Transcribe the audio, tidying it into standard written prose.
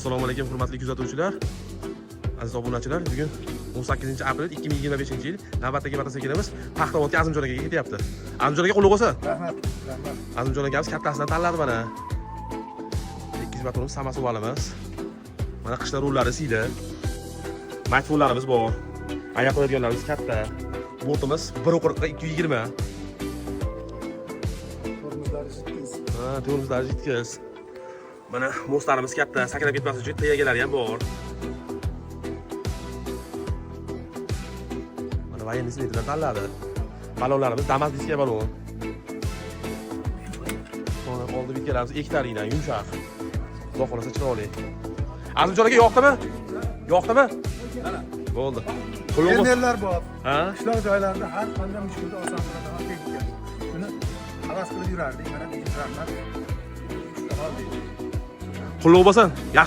Assalomu alaykum hurmatli kuzatuvchilar, aziz obunachilar. Bugun 18-aprel 2025-yil navbatdagi mototsiklimiz Paxtavodga Azimjon akaga ketyapti. Azimjon aka qutlug' bo'lsin. Rahmat, rahmat. Azimjon akamiz kattasidan tanladi mana. 200 motorimiz Samasi olamiz. Mana qishda rullari siydi. Maytfonlarimiz bor. Oyoq qo'yadiganlarimiz katta. Botimiz 1.40 ga 220. Tormozlari siz. Ha, tormozlari yetkiz. Mana mostlarimiz katta, sakrab ketmas uchun tayagalari ham bor. Mana vayenniy smetdan tanladi. Balonlarimiz Damas diska balon. Sonra oldi bitkalarimiz ektariydan yumshoq. Xudo xolasa chiroyli. Azimjon aka yoqdimi? Yoqdimi? Bo'ldi. Fermerlar bor. Ha? Qishloq joylarida har qanday mushkulni oson qiladigan texnika. Shuni havas qilib yurardik. Mana deymiz rahmat. Qutlug' bo'lsin. Yaxshi